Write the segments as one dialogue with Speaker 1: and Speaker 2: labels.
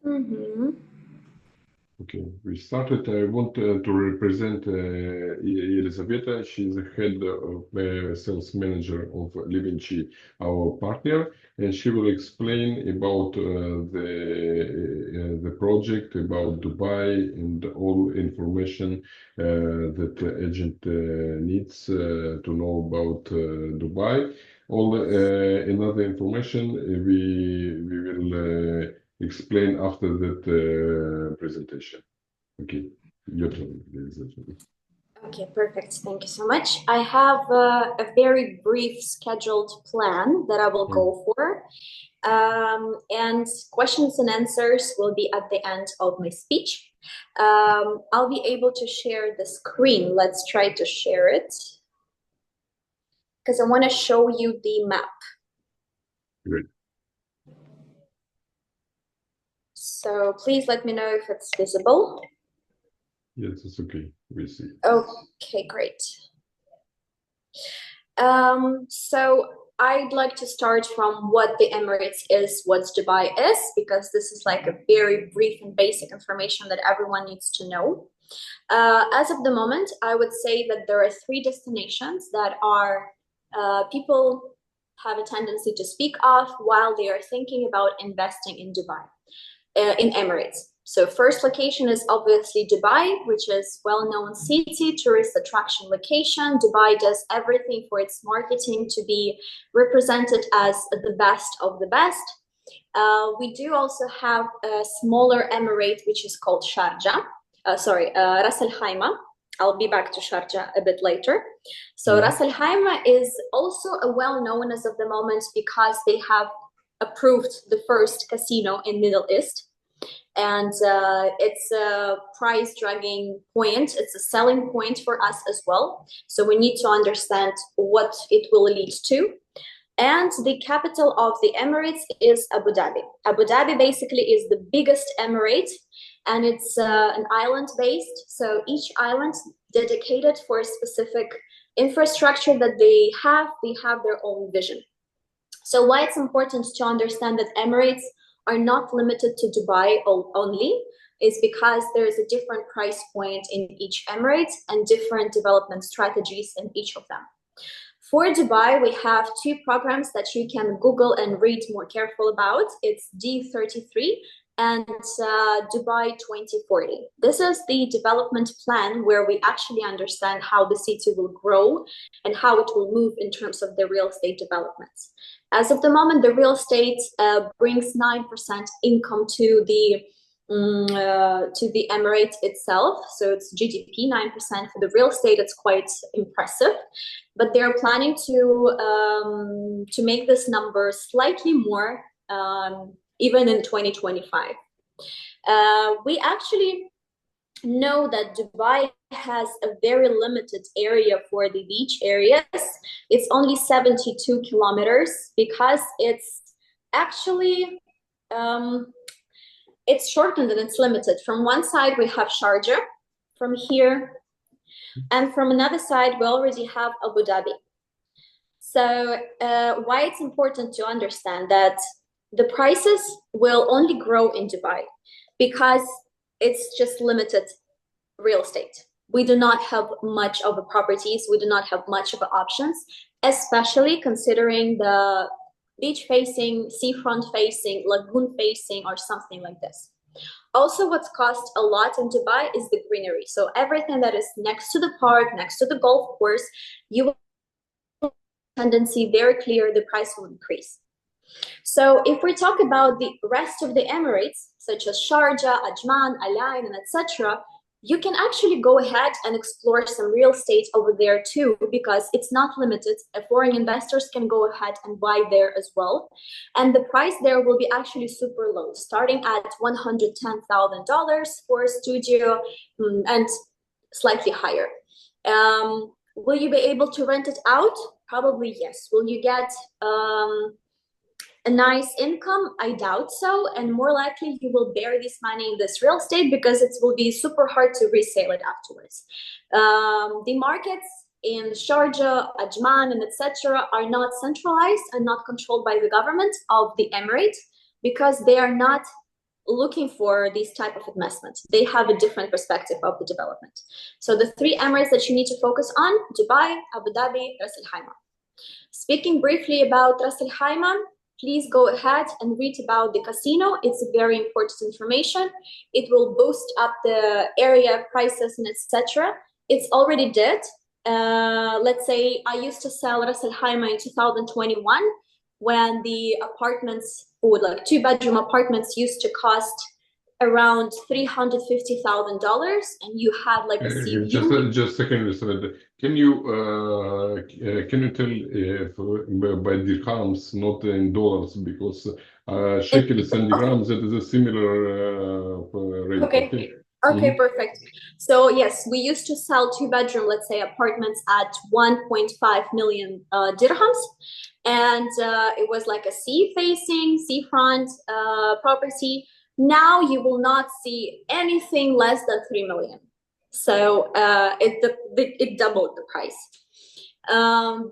Speaker 1: Mm-hmm.
Speaker 2: Okay, we started. I want to represent Elizaveta. She's the head of sales manager of Livinci, our partner, and she will explain about the project, about Dubai, and all information that the agent needs to know about Dubai. All another information we will. Explain after that presentation. Okay, your turn, ladies and gentlemen.
Speaker 1: Okay, perfect. Thank you so much. I have a very brief scheduled plan that I will go for. And questions and answers will be at the end of my speech. I'll be able to share the screen. Let's try to share it because I want to show you the map.
Speaker 2: Great.
Speaker 1: So please let me know if it's visible.
Speaker 2: Yes, it's okay. We see.
Speaker 1: Okay, great. So I'd like to start from what the Emirates is, what Dubai is, because this is like a very brief and basic information that everyone needs to know. As of the moment, I would say that there are three destinations that are people have a tendency to speak of while they are thinking about investing in Dubai, in Emirates. So first location is obviously Dubai, which is well-known city, tourist attraction location. Dubai does everything for its marketing to be represented as the best of the best. We do also have a smaller emirate, which is called Sharjah. Ras Al Khaimah. I'll be back to Sharjah a bit later. So Ras Al Khaimah is also a well-known as of the moment because they have approved the first casino in Middle East. And it's a price dragging point. It's a selling point for us as well. So we need to understand what it will lead to. And the capital of the Emirates is Abu Dhabi. Abu Dhabi basically is the biggest emirate, and it's an island based. So each island dedicated for a specific infrastructure that they have their own vision. So why it's important to understand that Emirates are not limited to Dubai only is because there is a different price point in each Emirate and different development strategies in each of them. For Dubai, we have two programs that you can Google and read more careful about. It's D33 and Dubai 2040. This is the development plan where we actually understand how the city will grow and how it will move in terms of the real estate developments. As of the moment, the real estate brings 9% income to the Emirate itself. So it's GDP 9% for the real estate. It's quite impressive, but they're planning to make this number slightly more even in 2025. We actually know that Dubai has a very limited area for the beach areas. It's only 72 kilometers because it's actually it's shortened and it's limited. From one side we have Sharjah from here, and from another side we already have Abu Dhabi. So why it's important to understand that the prices will only grow in Dubai because it's just limited real estate. We do not have much of the properties. We do not have much of the options, especially considering the beach facing, seafront facing, lagoon facing, or something like this. Also, what's cost a lot in Dubai is the greenery. So everything that is next to the park, next to the golf course, you will have a tendency very clear the price will increase. So if we talk about the rest of the Emirates, such as Sharjah, Ajman, Al Ain, and etc., you can actually go ahead and explore some real estate over there too, because it's not limited. Foreign investors can go ahead and buy there as well. And the price there will be actually super low, starting at $110,000 for a studio and slightly higher. Will you be able to rent it out? Probably yes. Will you get a nice income? I doubt so, and more likely you will bury this money in this real estate because it will be super hard to resell it afterwards. The markets in Sharjah, Ajman, and etc. are not centralized and not controlled by the government of the Emirate because they are not looking for these type of investments. They have a different perspective of the development. So the 3 Emirates that you need to focus on: Dubai, Abu Dhabi, Ras Al Khaimah. Speaking briefly about Ras Al Khaimah, please go ahead and read about the casino. It's very important information. It will boost up the area prices and etc. It's already did. Let's say I used to sell Ras Al Khaimah in 2021 when the apartments, or like 2-bedroom apartments, used to cost around $350,000, and you had like a sea view.
Speaker 2: Just a second. Can you tell if by dirhams, not in dollars, because shekels and dirhams, that is a similar rate.
Speaker 1: Okay, perfect. So yes, we used to sell 2-bedroom, let's say, apartments at 1.5 million dirhams, and it was like a sea-facing, seafront property. Now you will not see anything less than 3 million. So it doubled the price.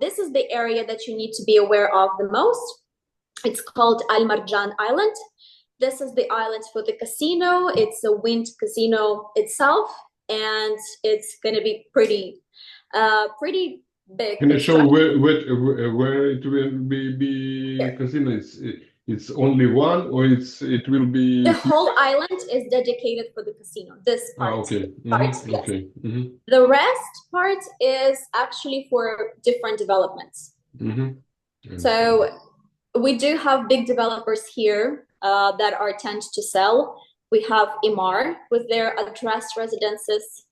Speaker 1: This is the area that you need to be aware of the most. It's called Al Marjan Island. This is the island for the casino. It's a wind casino itself, and it's going to be pretty big.
Speaker 2: Can you show where it will be casino? It's only one, or it will be...
Speaker 1: The whole island is dedicated for the casino. This part.
Speaker 2: Okay.
Speaker 1: Yes.
Speaker 2: Okay.
Speaker 1: The rest part is actually for different developments. So we do have big developers here that tend to sell. We have Imar with their address residences.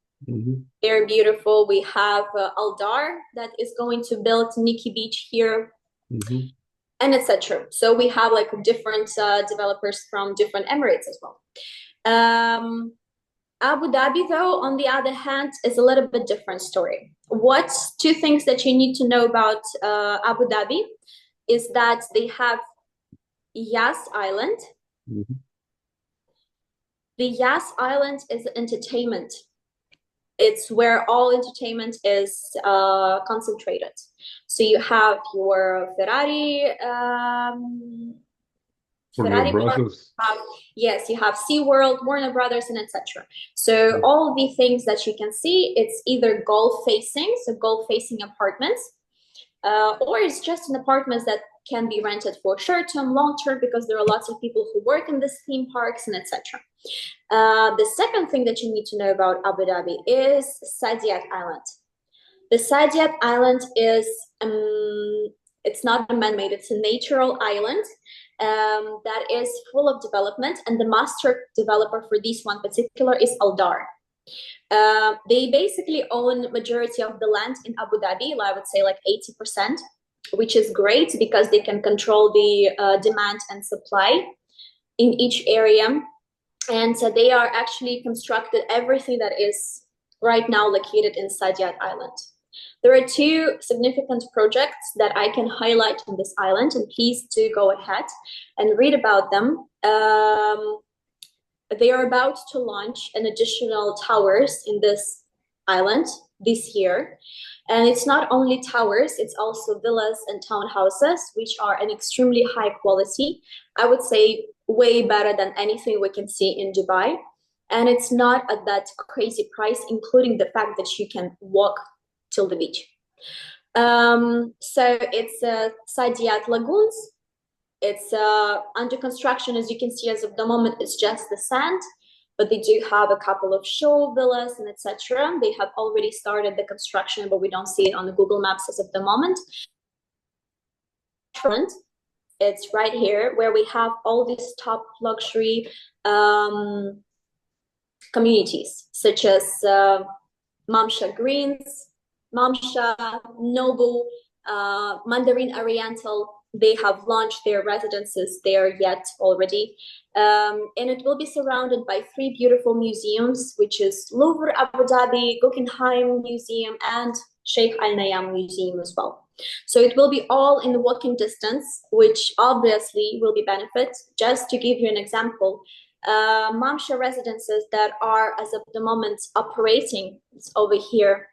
Speaker 1: They're beautiful. We have Aldar that is going to build Nikki Beach here. And etc. So we have like different developers from different Emirates as well. Abu Dhabi, though, on the other hand, is a little bit different story. What's 2 things that you need to know about Abu Dhabi is that they have Yas Island. The Yas Island is entertainment. It's where all entertainment is concentrated. So you have your Ferrari,
Speaker 2: Brothers.
Speaker 1: Yes, you have SeaWorld, Warner Brothers, and etc. So all the things that you can see, it's either Gulf facing, so Gulf facing apartments, or it's just an apartments that can be rented for short-term, long-term, because there are lots of people who work in these theme parks and etc. The second thing that you need to know about Abu Dhabi is Saadiyat Island. The Saadiyat Island is, it's not a man-made, it's a natural island that is full of development, and the master developer for this one particular is Aldar. They basically own majority of the land in Abu Dhabi, I would say like 80%, which is great because they can control the demand and supply in each area. And they are actually constructed everything that is right now located in Saadiyat Island. There are 2 significant projects that I can highlight on this island, and please do go ahead and read about them. They are about to launch an additional towers in this island this year. And it's not only towers, it's also villas and townhouses, which are an extremely high quality. I would say way better than anything we can see in Dubai. And it's not at that crazy price, including the fact that you can walk till the beach. So it's Saadiyat Lagoons. It's under construction, as you can see, as of the moment, it's just the sand, but they do have a couple of show villas and etc. They have already started the construction, but we don't see it on the Google Maps as of the moment. It's right here where we have all these top luxury communities, such as Mamsha Greens, Mamsha, Nobu, Mandarin Oriental. They have launched their residences there yet already. And it will be surrounded by 3 beautiful museums, which is Louvre Abu Dhabi, Guggenheim Museum, and Sheikh Al Nayam Museum as well. So it will be all in walking distance, which obviously will be benefit. Just to give you an example, Mamsha residences that are as of the moment operating, it's over here.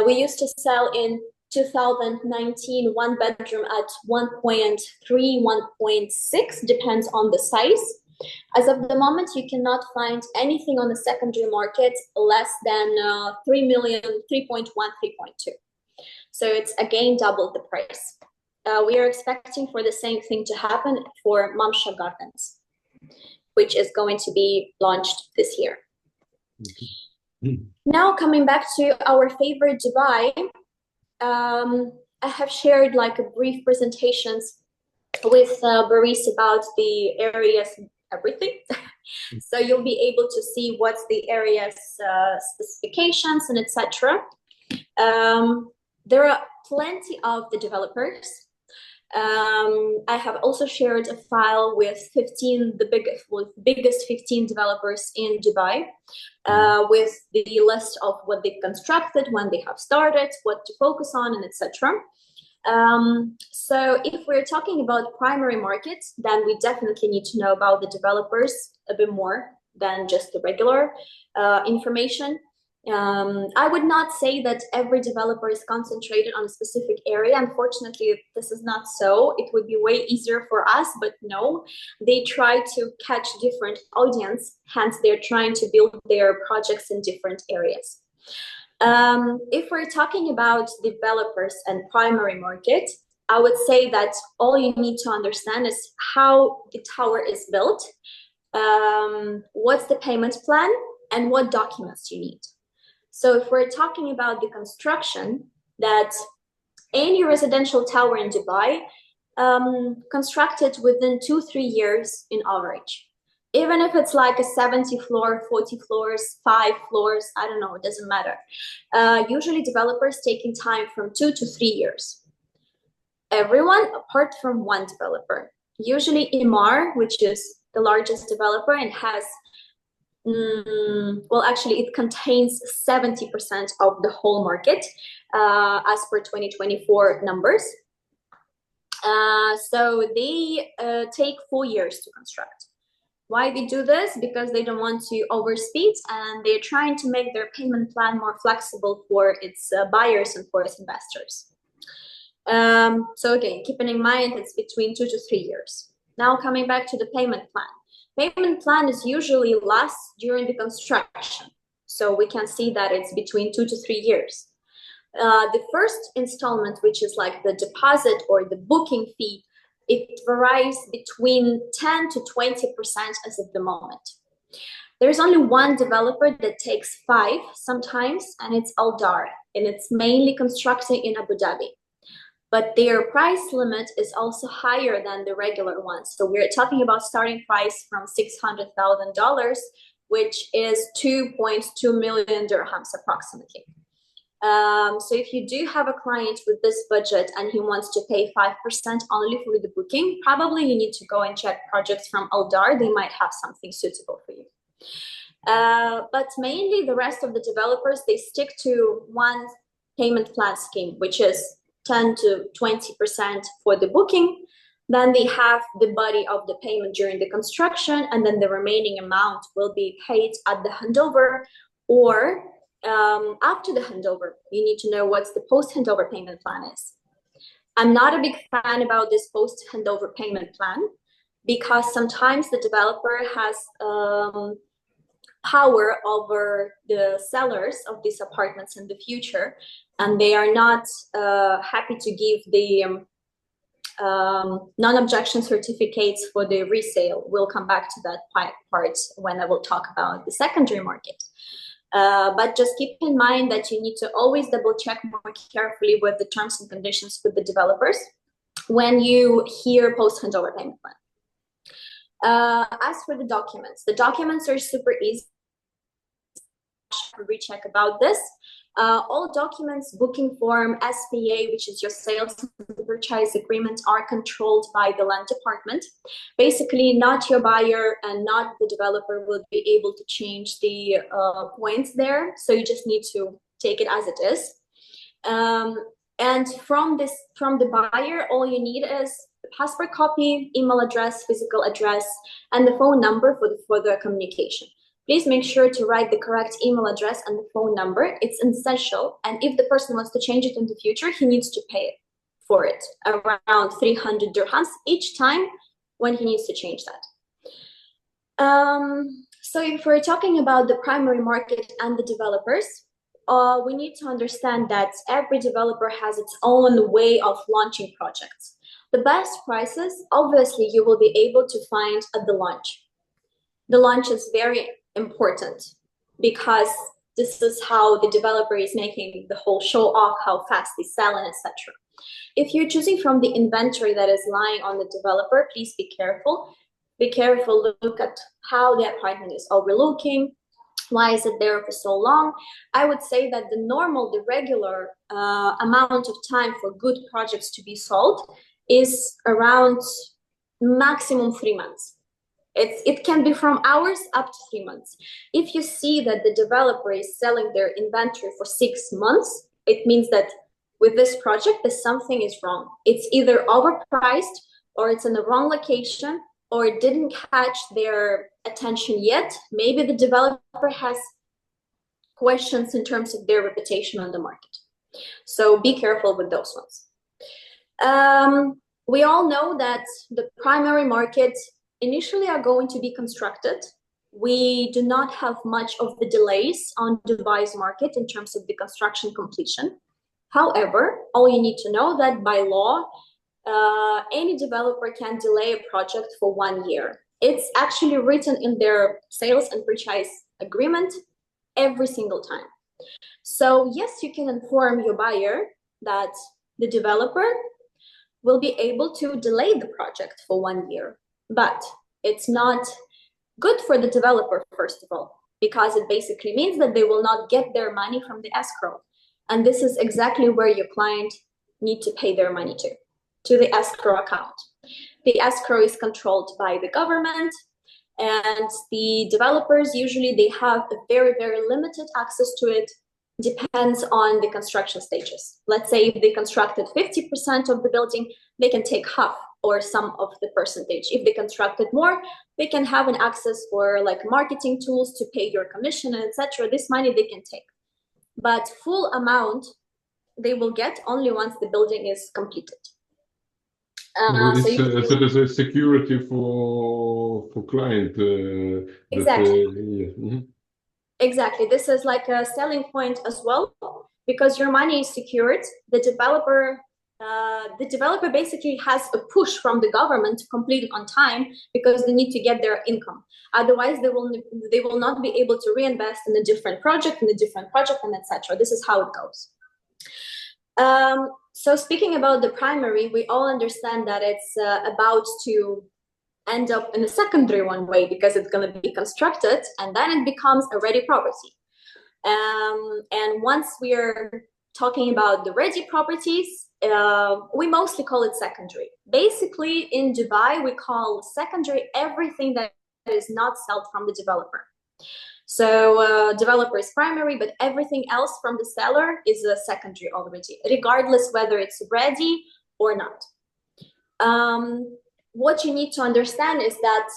Speaker 1: We used to sell in 2019 1 bedroom at 1.3, 1.6, depends on the size. As of the moment, you cannot find anything on the secondary market less than 3 million, 3.1, 3.2. So it's again double the price. We are expecting for the same thing to happen for Mamsha Gardens, which is going to be launched this year. Now coming back to our favorite Dubai, I have shared like a brief presentations with Varass about the areas, everything. So you'll be able to see what's the area's specifications and etc. There are plenty of the developers. I have also shared a file with the biggest 15 developers in Dubai, with the list of what they constructed, when they have started, what to focus on, and etc. So if we're talking about primary markets, then we definitely need to know about the developers a bit more than just the regular information. I would not say that every developer is concentrated on a specific area. Unfortunately, this is not so. It would be way easier for us, but no, they try to catch different audience. Hence, they're trying to build their projects in different areas. If we're talking about developers and primary market, I would say that all you need to understand is how the tower is built, what's the payment plan, and what documents you need. So if we're talking about the construction, that any residential tower in Dubai constructed within 2-3 years in average. Even if it's like a 70 floor, 40 floors, 5 floors, I don't know, it doesn't matter. Usually developers taking time from 2 to 3 years. Everyone apart from one developer. Usually Emaar, which is the largest developer and has well, actually, it contains 70% of the whole market as per 2024 numbers. So they take 4 years to construct. Why they do this? Because they don't want to overspeed and they're trying to make their payment plan more flexible for its buyers and for its investors. So again, keeping in mind it's between 2 to 3 years. Now coming back to the payment plan. Payment plan is usually last during the construction. So we can see that it's between 2 to 3 years. The first installment, which is like the deposit or the booking fee, it varies between 10 to 20% as of the moment. There's only one developer that takes 5 sometimes, and it's Aldar, and it's mainly constructing in Abu Dhabi. But their price limit is also higher than the regular ones. So we're talking about starting price from $600,000, which is 2.2 million dirhams approximately. So if you do have a client with this budget and he wants to pay 5% only for the booking, probably you need to go and check projects from Aldar. They might have something suitable for you. But mainly the rest of the developers, they stick to one payment plan scheme, which is 10 to 20% for the booking. Then they have the body of the payment during the construction, and then the remaining amount will be paid at the handover or after the handover. You need to know what's the post-handover payment plan is. I'm not a big fan about this post-handover payment plan because sometimes the developer has power over the sellers of these apartments in the future, and they are not happy to give the non-objection certificates for the resale. We'll come back to that part when I will talk about the secondary market. But just keep in mind that you need to always double check more carefully with the terms and conditions with the developers when you hear post-handover payment plan. As for the documents are super easy. Recheck about this. All documents, booking form, SPA, which is your sales and purchase agreement, are controlled by the land department. Basically, not your buyer and not the developer will be able to change the points there. So you just need to take it as it is. And from the buyer, all you need is the passport copy, email address, physical address, and the phone number for the further communication. Please make sure to write the correct email address and the phone number. It's essential. And if the person wants to change it in the future, he needs to pay for it, around 300 dirhams each time when he needs to change that. So if we're talking about the primary market and the developers, we need to understand that every developer has its own way of launching projects. The best prices, obviously, you will be able to find at the launch. The launch is very important because this is how the developer is making the whole show off, how fast they sell, and etc. If you're choosing from the inventory that is lying on the developer, please be careful. Be careful, look at how the apartment is overlooking. Why is it there for so long? I would say that the regular amount of time for good projects to be sold is around maximum 3 months. It can be from hours up to 3 months. If you see that the developer is selling their inventory for 6 months, it means that with this project, something is wrong. It's either overpriced, or it's in the wrong location, or it didn't catch their attention yet. Maybe the developer has questions in terms of their reputation on the market. So be careful with those ones. We all know that the primary market initially are going to be constructed. We do not have much of the delays on Dubai's market in terms of the construction completion. However, all you need to know that by law, any developer can delay a project for 1 year. It's actually written in their sales and purchase agreement every single time. So yes, you can inform your buyer that the developer will be able to delay the project for 1 year, but it's not good for the developer, first of all, because it basically means that they will not get their money from the escrow. And this is exactly where your client need to pay their money to the escrow account. The escrow is controlled by the government, and the developers usually they have a very, very limited access to it. Depends on the construction stages. Let's say if they constructed 50% of the building, they can take half or some of the percentage. If they constructed more, they can have an access for like marketing tools to pay your commission, etc. This money they can take, but full amount they will get only once the building is completed.
Speaker 2: So there's a security for client.
Speaker 1: Exactly.
Speaker 2: Yeah. Mm-hmm.
Speaker 1: Exactly. This is like a selling point as well, because your money is secured. The developer basically has a push from the government to complete it on time because they need to get their income. Otherwise, they will not be able to reinvest in a different project, and etc. This is how it goes. So speaking about the primary, we all understand that it's about to end up in a secondary one way because it's going to be constructed and then it becomes a ready property. And once we're talking about the ready properties, we mostly call it secondary. Basically, in Dubai, we call secondary everything that is not sold from the developer. So developer is primary, but everything else from the seller is a secondary already, regardless whether it's ready or not. What you need to understand is that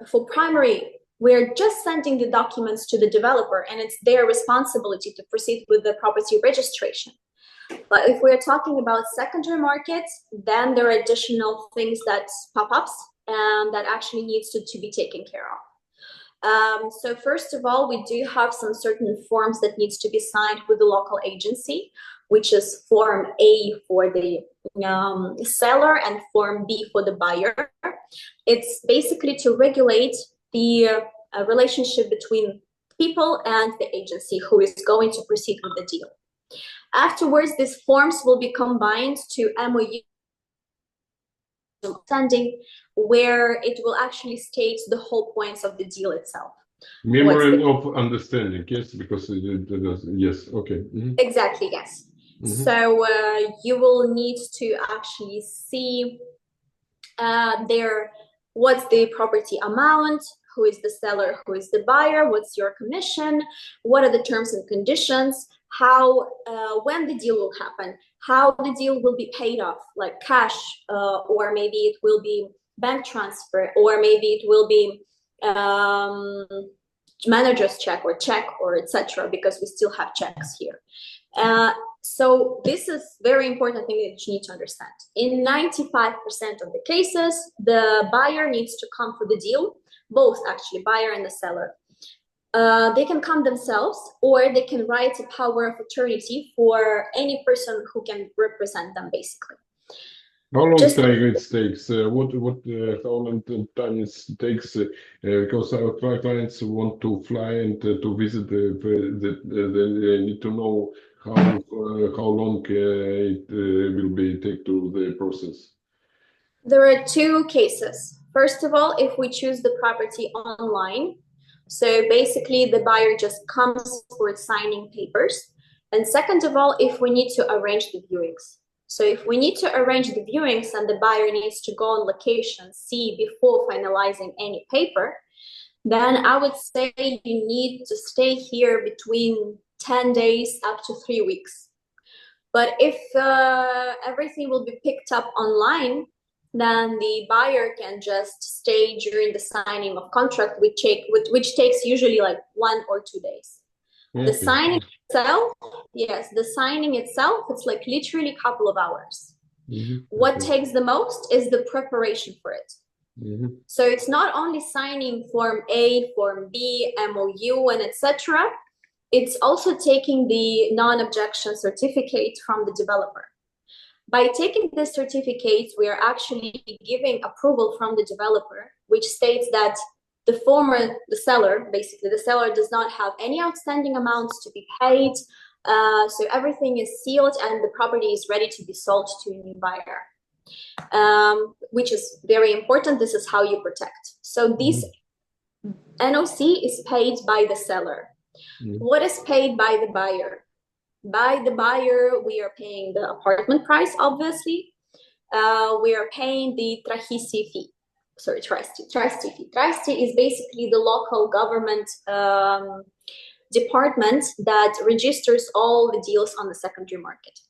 Speaker 1: for primary, we're just sending the documents to the developer and it's their responsibility to proceed with the property registration. But if we're talking about secondary markets, then there are additional things that pop up that actually needs to be taken care of. So first of all, we do have some certain forms that needs to be signed with the local agency, which is Form A for the seller and Form B for the buyer. It's basically to regulate the relationship between people and the agency who is going to proceed with the deal. Afterwards, these forms will be combined to MOU understanding, where it will actually state the whole points of the deal itself.
Speaker 2: Memorandum of understanding, yes, because it does, yes, okay. Mm-hmm.
Speaker 1: Exactly, yes. Mm-hmm. So you will need to actually see what's the property amount, who is the seller, who is the buyer, what's your commission, what are the terms and conditions, how, when the deal will happen, how the deal will be paid off, like cash, or maybe it will be bank transfer, or maybe it will be manager's check or etc., because we still have checks here. So this is very important thing that you need to understand. In 95% of the cases, the buyer needs to come for the deal, both actually, buyer and the seller. They can come themselves, or they can write a power of attorney for any person who can represent them, basically.
Speaker 2: How long time it takes? How long time it takes? Because our clients want to fly and to visit. They need to know how long it will be take to the process.
Speaker 1: There are two cases. First of all, if we choose the property online, so basically the buyer just comes for signing papers. And second of all, if we need to arrange the viewings. So if we need to arrange the viewings and the buyer needs to go on location, see before finalizing any paper, then I would say you need to stay here between 10 days up to 3 weeks. But if everything will be picked up online, then the buyer can just stay during the signing of contract, which takes usually like 1 or 2 days. Okay. The signing itself, yes, the signing itself, it's like literally a couple of hours. Mm-hmm. What takes the most is the preparation for it. Mm-hmm. So it's not only signing Form A, Form B, MOU, and etc. It's also taking the non-objection certificate from the developer. By taking this certificate, we are actually giving approval from the developer, which states that the seller, basically the seller does not have any outstanding amounts to be paid. So everything is sealed and the property is ready to be sold to a new buyer, which is very important. This is how you protect. So this NOC is paid by the seller. What is paid by the buyer? By the buyer, we are paying the apartment price, obviously. We are paying the trasti fee. Sorry, trasti fee. Trasti is basically the local government department that registers all the deals on the secondary market.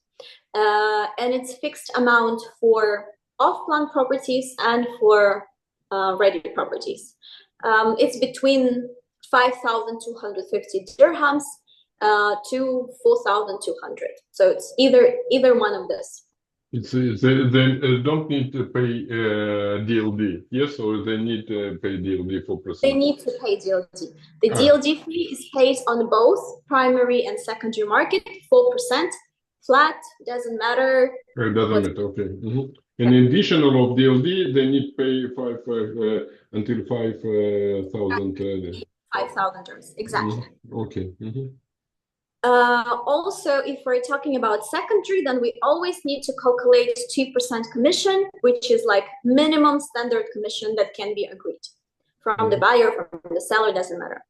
Speaker 1: And it's fixed amount for off-plan properties and for ready properties. It's between 5,250 dirhams to 4,200. So it's either one of this.
Speaker 2: They don't need to pay DLD, yes, or they need to pay DLD 4%?
Speaker 1: They need to pay DLD. The DLD fee is paid on both primary and secondary market, 4%, flat, doesn't matter.
Speaker 2: It doesn't matter, okay. Mm-hmm. In addition of DLD, they need to pay until 5,000.
Speaker 1: 5,000 dirhams, exactly.
Speaker 2: Mm-hmm. Okay. Mm-hmm.
Speaker 1: Also, if we're talking about secondary, then we always need to calculate 2% commission, which is like minimum standard commission that can be agreed from the buyer, from the seller, doesn't matter.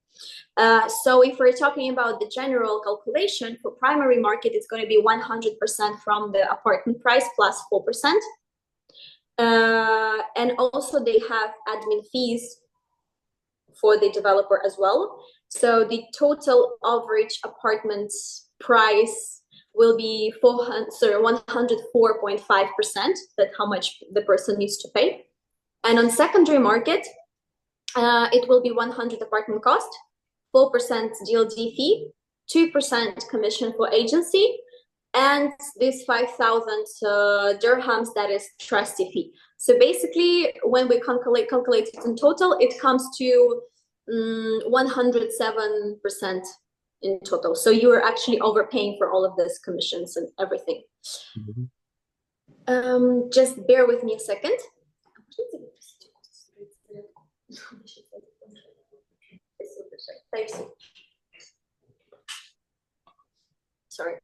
Speaker 1: So if we're talking about the general calculation for primary market, it's going to be 100% from the apartment price plus 4%. And also they have admin fees for the developer as well. So the total average apartment price will be 104.5%. That's how much the person needs to pay. And on secondary market, it will be 100 apartment cost, 4% DLD fee, 2% commission for agency, and this 5,000 dirhams, that is trustee fee. So basically, when we calculate it in total, it comes to 107% in total. So you are actually overpaying for all of this commissions and everything. Just bear with me a second. Sorry.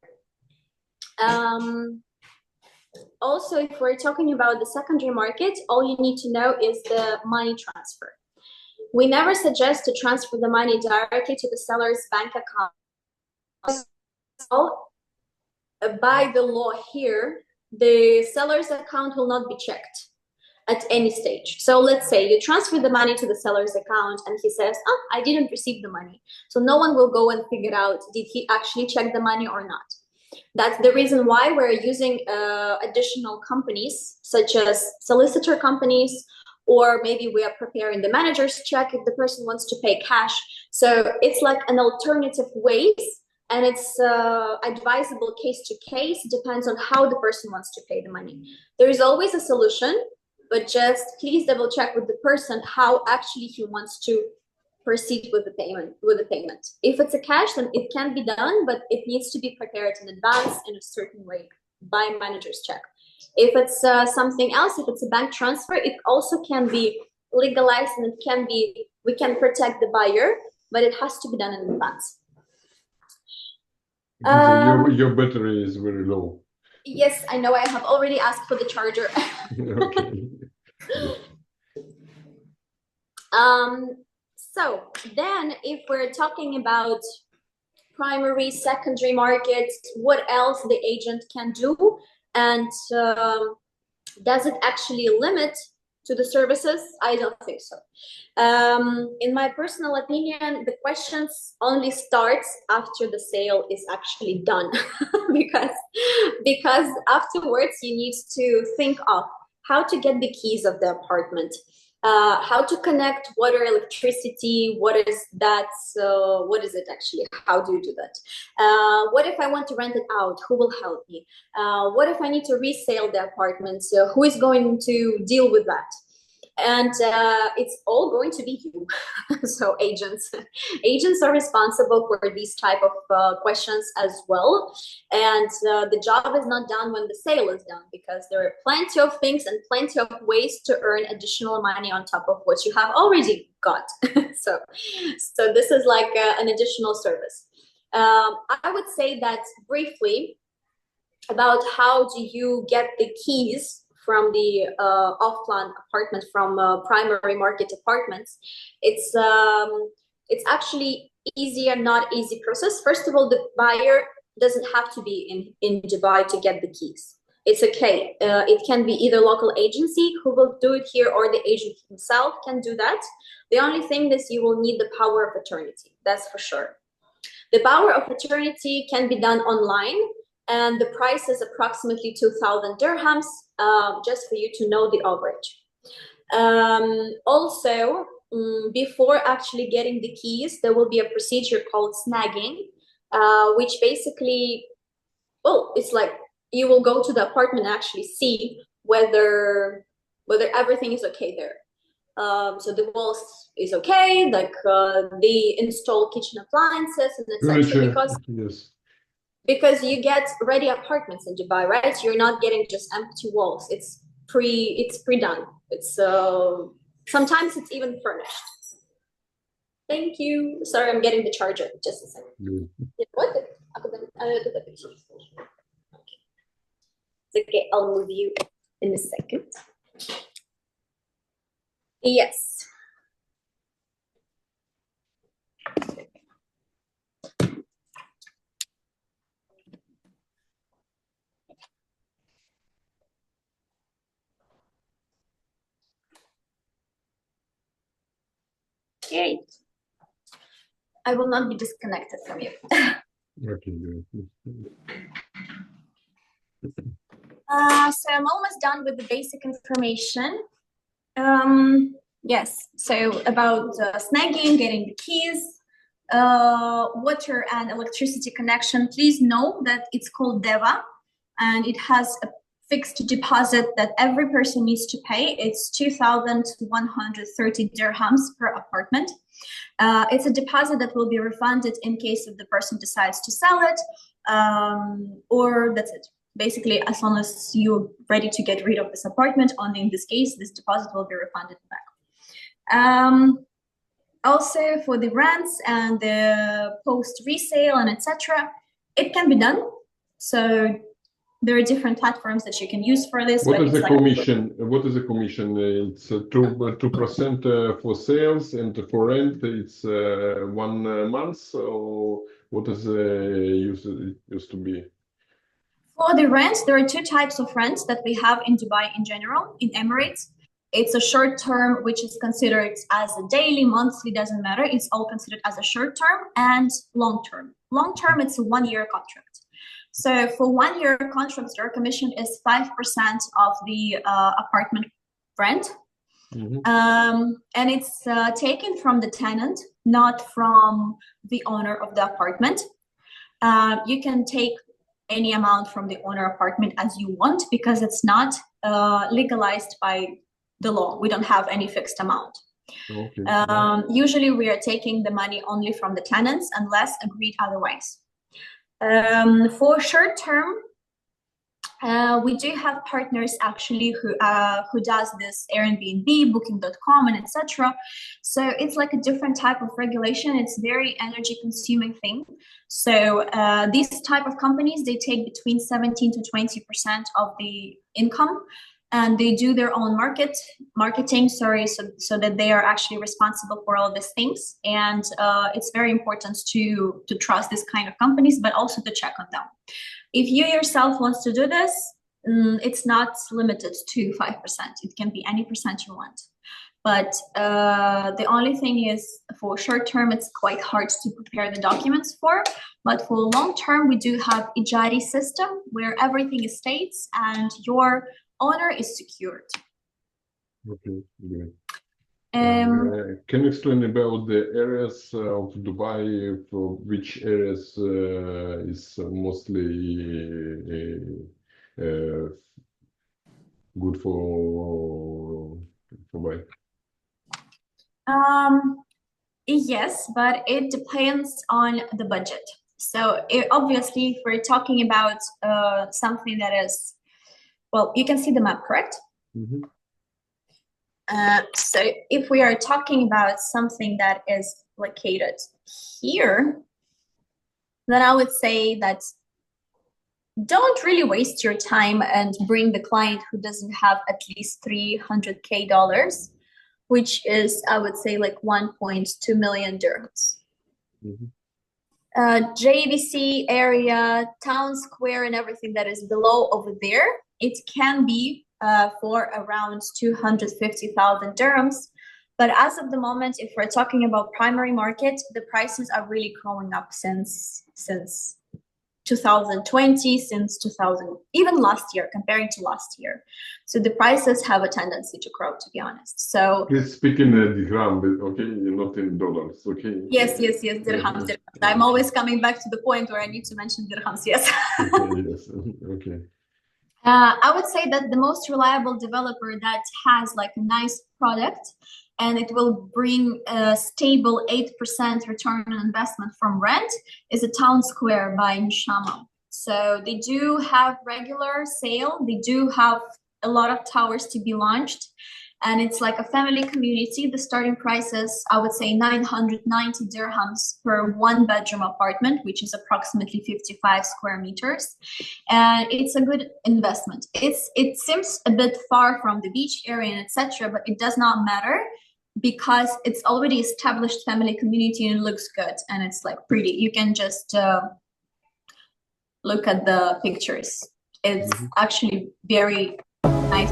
Speaker 1: Also, if we're talking about the secondary market, all you need to know is the money transfer. We never suggest to transfer the money directly to the seller's bank account. By the law here, the seller's account will not be checked at any stage. So let's say you transfer the money to the seller's account and he says, oh, I didn't receive the money. So no one will go and figure out, did he actually check the money or not? That's the reason why we're using additional companies, such as solicitor companies, or maybe we are preparing the manager's check if the person wants to pay cash. So it's like an alternative ways and it's advisable case to case, depends on how the person wants to pay the money. There is always a solution, but just please double check with the person how actually he wants to proceed with the payment. If it's a cash, then it can be done, but it needs to be prepared in advance in a certain way by manager's check. If it's something else, if it's a bank transfer, it also can be legalized, and it can be, we can protect the buyer, but it has to be done in advance.
Speaker 2: Your battery is very low.
Speaker 1: Yes, I know. I have already asked for the charger.
Speaker 2: Okay.
Speaker 1: So then if we're talking about primary, secondary markets, what else the agent can do, and does it actually limit to the services? I don't think so. In my personal opinion, the questions only starts after the sale is actually done, because afterwards you need to think of how to get the keys of the apartment, how to connect water, electricity, what is that, what is it actually, how do you do that, what if I want to rent it out, who will help me, what if I need to resale the apartment, so who is going to deal with that? And it's all going to be you. So agents are responsible for these type of questions as well, and the job is not done when the sale is done, because there are plenty of things and plenty of ways to earn additional money on top of what you have already got. So this is like an additional service. I would say that briefly about how do you get the keys from the off-plan apartment, from primary market apartments. It's actually easy and not easy process. First of all, the buyer doesn't have to be in Dubai to get the keys. It's okay. It can be either local agency who will do it here, or the agent himself can do that. The only thing is you will need the power of attorney. That's for sure. The power of attorney can be done online, and the price is approximately 2,000 dirhams, just for you to know the average. Also, before actually getting the keys, there will be a procedure called snagging, which basically, well, it's like you will go to the apartment and actually see whether everything is okay there. So the walls is okay, like the installed kitchen appliances and etc. Because you get ready apartments in Dubai, right? You're not getting just empty walls. It's pre-done. It's sometimes it's even furnished. Thank you. Sorry, I'm getting the charger. Just a second. What? Okay, I'll move you in a second. Yes. Okay. I will not be disconnected from you. So I'm almost done with the basic information. Yes, so about snagging, getting the keys, water and electricity connection. Please know that it's called DEVA, and it has a fixed deposit that every person needs to pay. It's 2,130 dirhams per apartment. It's a deposit that will be refunded in case if the person decides to sell it, or that's it. Basically, as long as you're ready to get rid of this apartment, only in this case, this deposit will be refunded back. Also, for the rents and the post resale and etc., it can be done. So there are different platforms that you can use for this.
Speaker 2: What is the commission? What is the commission? It's 2% for sales, and for rent it's 1 month. So what is used to be?
Speaker 1: For the rent, there are two types of rents that we have in Dubai in general, in Emirates. It's a short term, which is considered as a daily, monthly, doesn't matter. It's all considered as a short term, and long term. Long term, it's a 1-year contract. So for 1-year contracts, their commission is 5% of the apartment rent. Mm-hmm. And it's taken from the tenant, not from the owner of the apartment. You can take any amount from the owner apartment as you want, because it's not legalized by the law. We don't have any fixed amount.
Speaker 2: Okay.
Speaker 1: Usually we are taking the money only from the tenants unless agreed otherwise. For short term, we do have partners actually who does this Airbnb, booking.com, and etc. So it's like a different type of regulation. It's very energy consuming thing. So these type of companies, they take between 17 to 20% of the income, and they do their own marketing, so that they are actually responsible for all these things. And it's very important to trust this kind of companies, but also to check on them. If you yourself wants to do this, it's not limited to 5%. It can be any percent you want. But the only thing is, for short term, it's quite hard to prepare the documents for. But for long term, we do have Ijari system where everything is states and your owner is secured.
Speaker 2: Okay, great. Can you explain about the areas of Dubai, for which areas is mostly good for buy?
Speaker 1: Yes, but it depends on the budget. So obviously, if we're talking about something that is, well, you can see the map, correct?
Speaker 2: Mm-hmm.
Speaker 1: So if we are talking about something that is located here, then I would say that don't really waste your time and bring the client who doesn't have at least $300K, which is, I would say, like 1.2 million dirhams.
Speaker 2: Mm-hmm.
Speaker 1: JVC area, town square, and everything that is below over there, it can be for around 250,000 dirhams. But as of the moment, if we're talking about primary market, the prices are really growing up since 2020, since 2000, even last year, comparing to last year. So the prices have a tendency to grow, to be honest. So
Speaker 2: please speak in dirham, okay, not in dollars, okay?
Speaker 1: Yes, dirhams. I'm always coming back to the point where I need to mention dirhams, yes.
Speaker 2: Okay, yes, okay.
Speaker 1: I would say that the most reliable developer that has like a nice product and it will bring a stable 8% return on investment from rent is a town square by Nshama. So they do have regular sale. They do have a lot of towers to be launched. And it's like a family community. The starting price is, I would say, 990 dirhams per one bedroom apartment, which is approximately 55 square meters. And it's a good investment. It seems a bit far from the beach area and etc., but it does not matter because it's already established family community and it looks good and it's like pretty. You can just look at the pictures. It's actually very nice.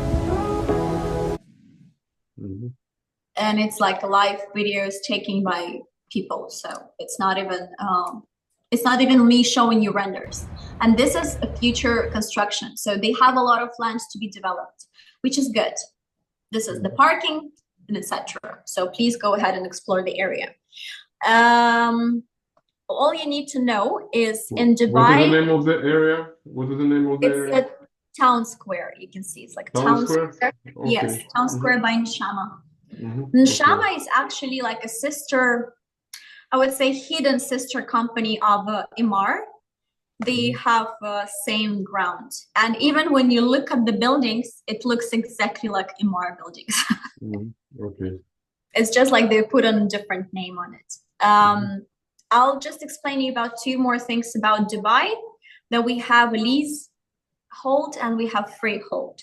Speaker 2: Mm-hmm.
Speaker 1: And it's like live videos taken by people, so it's not even me showing you renders. And this is a future construction, so they have a lot of lands to be developed, which is good. This is the parking and etc. So please go ahead and explore the area. All you need to know is in Dubai.
Speaker 2: What is the name of the area? What is the name of the area?
Speaker 1: It's a town square. You can see it's like a
Speaker 2: Town square?
Speaker 1: Okay. Yes, town square by Nshama.
Speaker 2: Mm-hmm.
Speaker 1: Nshama is actually like a sister, I would say hidden sister company of Imar. They have same ground. And even when you look at the buildings, it looks exactly like Imar buildings.
Speaker 2: Okay.
Speaker 1: It's just like they put a different name on it. I'll just explain you about two more things about Dubai. That we have a leasehold and we have freehold.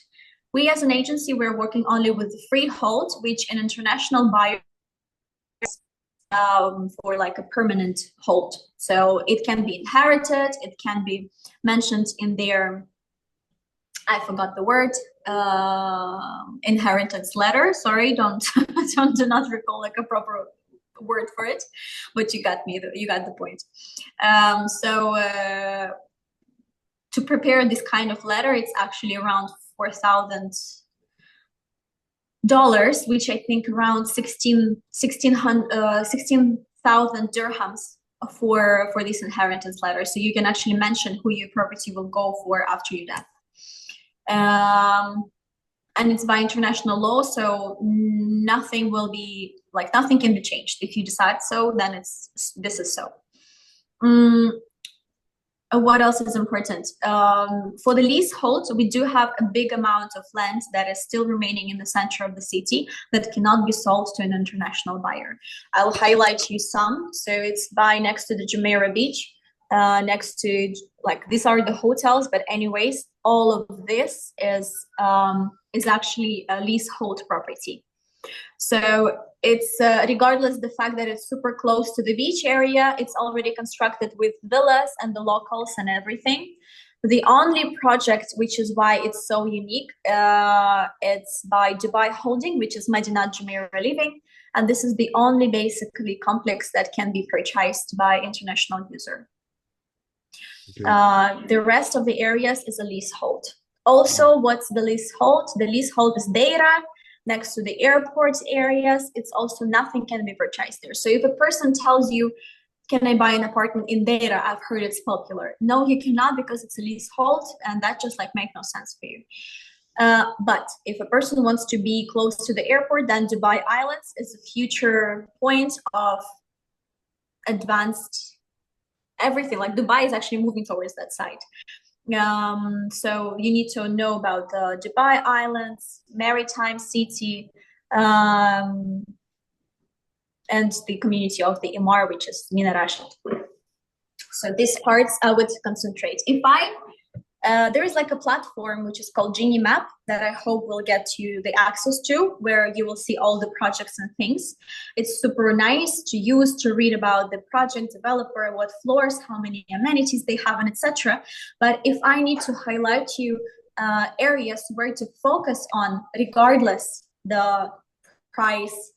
Speaker 1: We as an agency, we're working only with the freehold, which an international buyer for like a permanent hold. So it can be inherited, it can be mentioned in their, I forgot the word, inheritance letter. Sorry, do not recall like a proper word for it, but you got the point. To prepare this kind of letter, it's actually around $4,000, which I think around 16,000 dirhams for this inheritance letter. So you can actually mention who your property will go for after your death. And it's by international law, so nothing will be, like, nothing can be changed. If you decide so, then this is so. What else is important? For the leasehold, we do have a big amount of land that is still remaining in the center of the city that cannot be sold to an international buyer. I'll highlight you some. So it's by next to the Jumeirah beach, next to, like, these are the hotels, but anyways, all of this is actually a leasehold property. So it's regardless the fact that it's super close to the beach area, it's already constructed with villas and the locals and everything. The only project, which is why it's so unique, it's by Dubai Holding, which is Madinat Jumeirah Living, and this is the only basically complex that can be purchased by international user. Okay. The rest of the areas is a leasehold. Also, what's the leasehold? The leasehold is Deira, next to the airport areas. It's also nothing can be purchased there. So if a person tells you, can I buy an apartment in Deira? I've heard it's popular. No, you cannot, because it's a leasehold, and that just like makes no sense for you. But if a person wants to be close to the airport, then Dubai Islands is a future point of advanced everything. Like Dubai is actually moving towards that side. So you need to know about the Dubai Islands, maritime city, and the community of the Imar, which is Mina Rashid. So these parts I would concentrate. If there is like a platform which is called Genie Map that I hope will get you the access to, where you will see all the projects and things. It's super nice to use, to read about the project developer, what floors, how many amenities they have, and etc. But if I need to highlight you areas where to focus on, regardless the price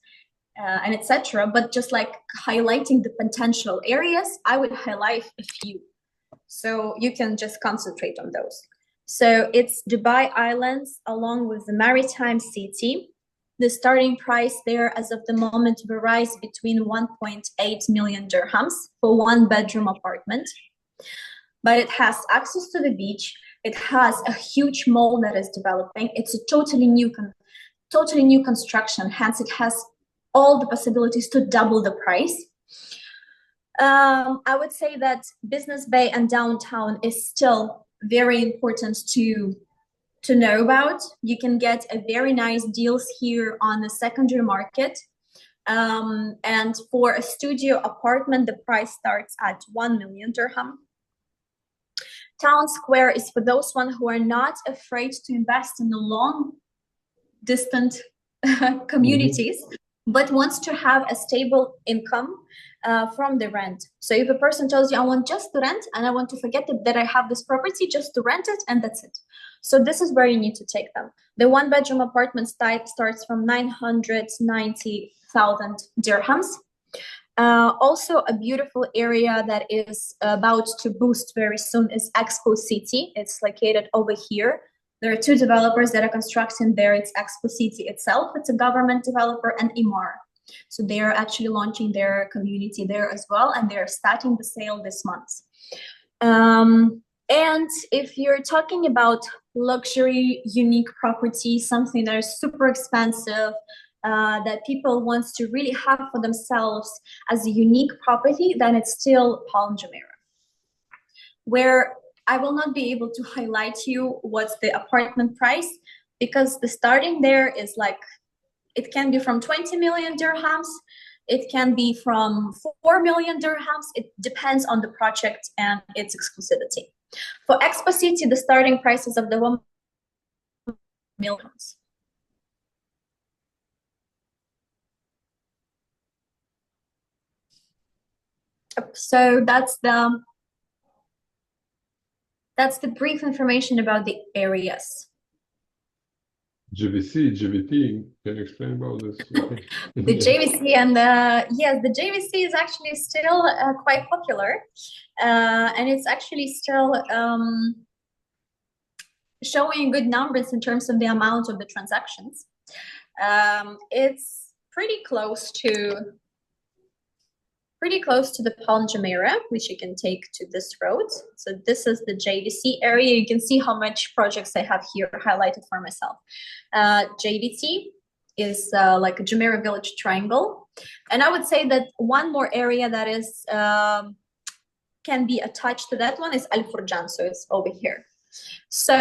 Speaker 1: and etc., but just like highlighting the potential areas, I would highlight a few. So you can just concentrate on those. So it's Dubai Islands along with the maritime city. The starting price there as of the moment varies between 1.8 million dirhams for 1-bedroom apartment. But it has access to the beach. It has a huge mall that is developing. It's a totally new construction. Hence, it has all the possibilities to double the price. I would say that Business Bay and downtown is still very important to know about. You can get a very nice deals here on the secondary market. And for a studio apartment, the price starts at 1 million dirham. Town Square is for those who are not afraid to invest in the long distant communities, but wants to have a stable income from the rent. So if a person tells you, I want just to rent and I want to forget that I have this property, just to rent it, and that's it. So this is where you need to take them. The 1-bedroom apartment type starts from 990,000 dirhams. Also a beautiful area that is about to boost very soon is Expo City. It's located over here. There are 2 developers that are constructing there. It's Expo City itself. It's a government developer, and Imar. So they are actually launching their community there as well, and they're starting the sale this month. And if you're talking about luxury, unique property, something that is super expensive, that people want to really have for themselves as a unique property, then it's still Palm Jumeirah, where I will not be able to highlight you what's the apartment price, because the starting there is like, it can be from 20 million dirhams, it can be from 4 million dirhams. It depends on the project and its exclusivity. For Expo City, the starting prices of the 1 million. So that's the brief information about the areas.
Speaker 2: GVT, can you explain about this?
Speaker 1: The JVC and yes, the JVC is actually still quite popular, and it's actually still showing good numbers in terms of the amount of the transactions. It's pretty close to pretty close to the Palm Jumeirah, which you can take to this road. So this is the JVC area. You can see how much projects I have here highlighted for myself. JVC is like a Jumeirah village triangle. And I would say that one more area that is can be attached to that one is Al Furjan. So it's over here. So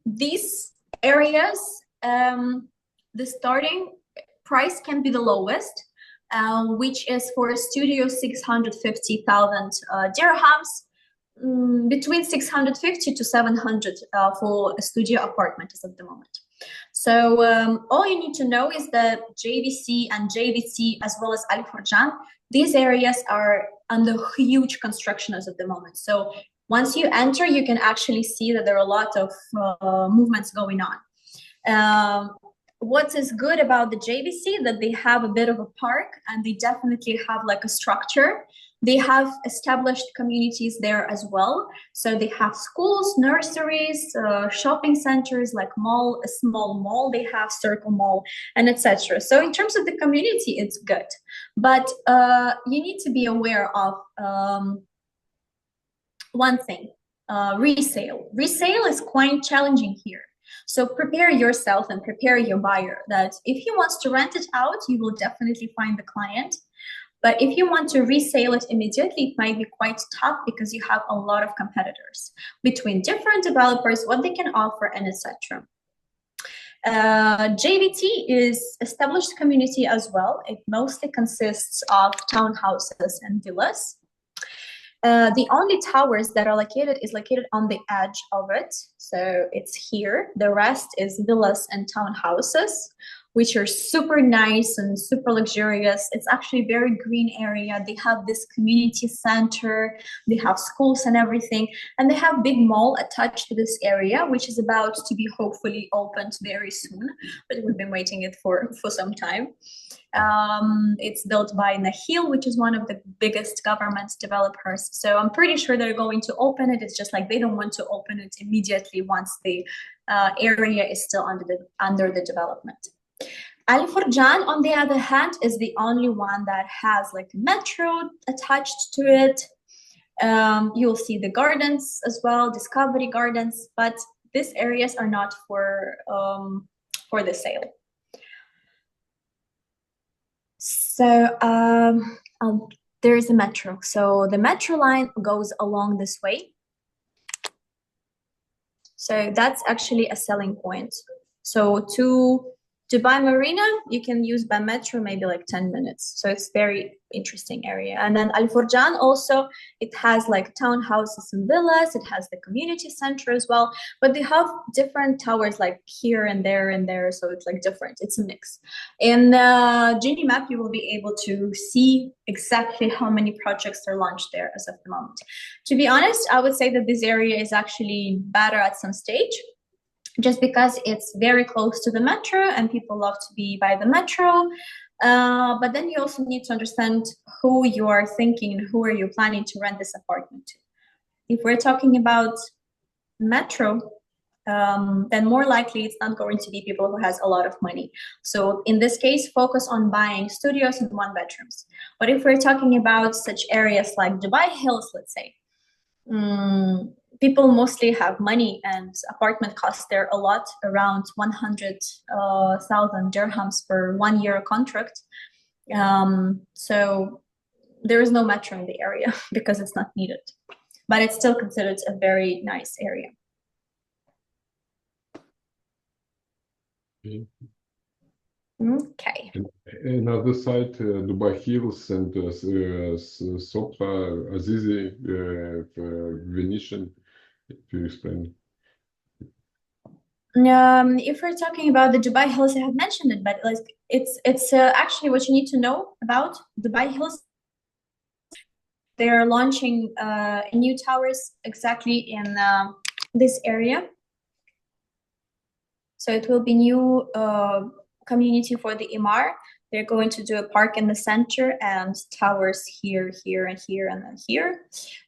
Speaker 1: these areas, the starting price can be the lowest, which is for a studio 650,000 dirhams, between 650 to 700 for a studio apartment as of the moment. So all you need to know is that JVC and JVC as well as Al Furjan, these areas are under huge construction as of the moment. So once you enter, you can actually see that there are a lot of movements going on. What is good about the JVC, that they have a bit of a park, and they definitely have like a structure. They have established communities there as well. So they have schools, nurseries, shopping centers, like mall, a small mall, they have Circle Mall, and etc. So in terms of the community, it's good. But you need to be aware of one thing, resale. Resale is quite challenging here. So prepare yourself and prepare your buyer that if he wants to rent it out, you will definitely find the client. But if you want to resale it immediately, it might be quite tough because you have a lot of competitors between different developers, what they can offer, and etc. JVT is established community as well. It mostly consists of townhouses and villas. The only towers that are located on the edge of it. So it's here. The rest is villas and townhouses, which are super nice and super luxurious. It's actually a very green area. They have this community center, they have schools and everything, and they have big mall attached to this area, which is about to be hopefully opened very soon, but we've been waiting it for some time. It's built by Nahil, which is one of the biggest government developers. So I'm pretty sure they're going to open it. It's just like they don't want to open it immediately once the area is still under the development. Al Furjan, on the other hand, is the only one that has like a metro attached to it. You'll see the gardens as well, Discovery Gardens, but these areas are not for the sale. So there is a metro. So the metro line goes along this way. So that's actually a selling point. So to Dubai Marina, you can use by metro maybe like 10 minutes. So it's very interesting area. And then Al Furjan also, it has like townhouses and villas. It has the community center as well. But they have different towers like here and there and there. So it's like different. It's a mix. In Genie Map, you will be able to see exactly how many projects are launched there as of the moment. To be honest, I would say that this area is actually better at some stage, just because it's very close to the metro and people love to be by the metro. But then you also need to understand who you are thinking and who are you planning to rent this apartment to. If we're talking about metro, then more likely it's not going to be people who has a lot of money. So in this case, focus on buying studios and one bedrooms. But if we're talking about such areas like Dubai Hills, let's say, people mostly have money and apartment costs there a lot, around 100,000 dirhams for 1 year contract. So there is no metro in the area because it's not needed, but it's still considered a very nice area. Okay.
Speaker 2: Another site, Dubai Hills and Sopra, Azizi, Venetian. To explain.
Speaker 1: If we're talking about the Dubai Hills, I have mentioned it, but like it's actually what you need to know about Dubai Hills. They are launching new towers exactly in this area. So it will be new community for the Imar. They're going to do a park in the center and towers here, here, and here, and then here.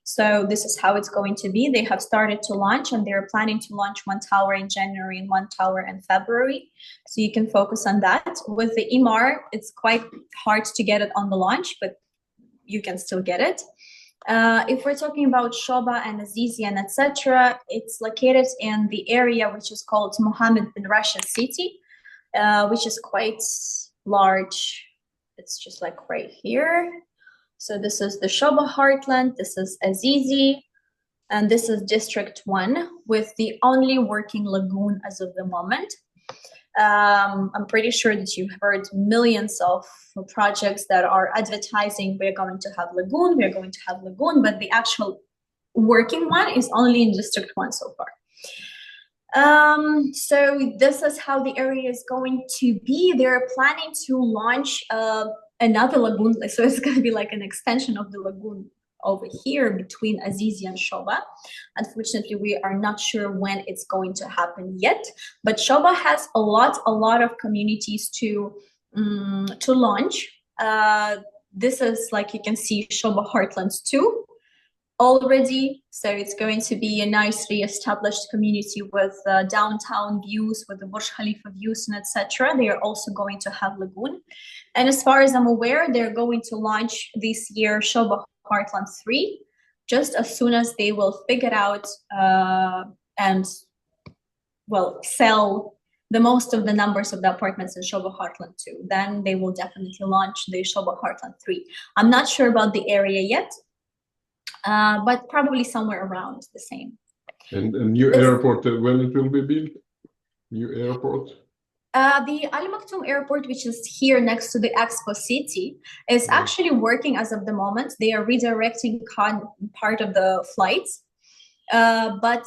Speaker 1: So this is how it's going to be. They have started to launch, and they're planning to launch one tower in January and one tower in February. So you can focus on that. With the Imar, it's quite hard to get it on the launch, but you can still get it. If we're talking about Shoba and Azizi and etc., it's located in the area which is called Mohammed bin Rashid City, which is quite large. It's just like right here. So this is the Shoba heartland, this is Azizi, and this is District 1 with the only working lagoon as of the moment. I'm pretty sure that you've heard millions of projects that are advertising we're going to have lagoon, but the actual working one is only in District 1 so far. So this is how the area is going to be. They're planning to launch another lagoon, so it's going to be like an extension of the lagoon over here between Azizi and Shoba. Unfortunately, we are not sure when it's going to happen yet, but Shoba has a lot of communities to launch. This is, like you can see, Shoba Heartlands 2 already, so it's going to be a nicely established community with downtown views, with the Burj Khalifa views and etc. They are also going to have lagoon, and as far as I'm aware, they're going to launch this year Shoba Heartland 3 just as soon as they will figure out and well sell the most of the numbers of the apartments in Shoba Heartland 2. Then they will definitely launch the Shoba Heartland 3. I'm not sure about the area yet, but probably somewhere around the same.
Speaker 2: And a new airport, when it will be built? New airport?
Speaker 1: The Al Maktoum airport, which is here next to the Expo City, is actually working as of the moment. They are redirecting part of the flights, but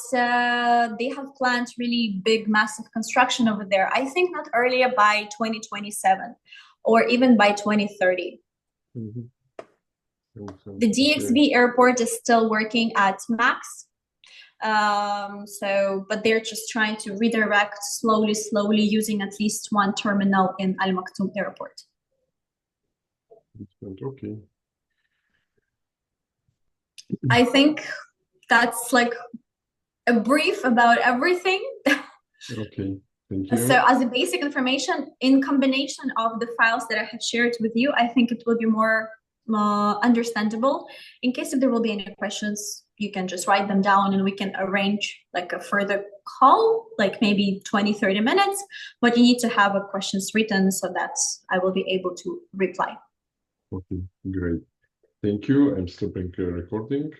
Speaker 1: they have planned really big, massive construction over there. I think not earlier by 2027 or even by 2030. The DXB airport is still working at max. But they're just trying to redirect slowly using at least one terminal in Al Maktoum airport.
Speaker 2: Okay.
Speaker 1: I think that's like a brief about everything.
Speaker 2: Okay, thank you.
Speaker 1: So as a basic information, in combination of the files that I have shared with you, I think it will be more understandable. In case if there will be any questions, you can just write them down and we can arrange like a further call, like maybe 20-30 minutes, but you need to have a questions written so that I will be able to reply.
Speaker 2: Okay, great. Thank you. I'm stopping recording.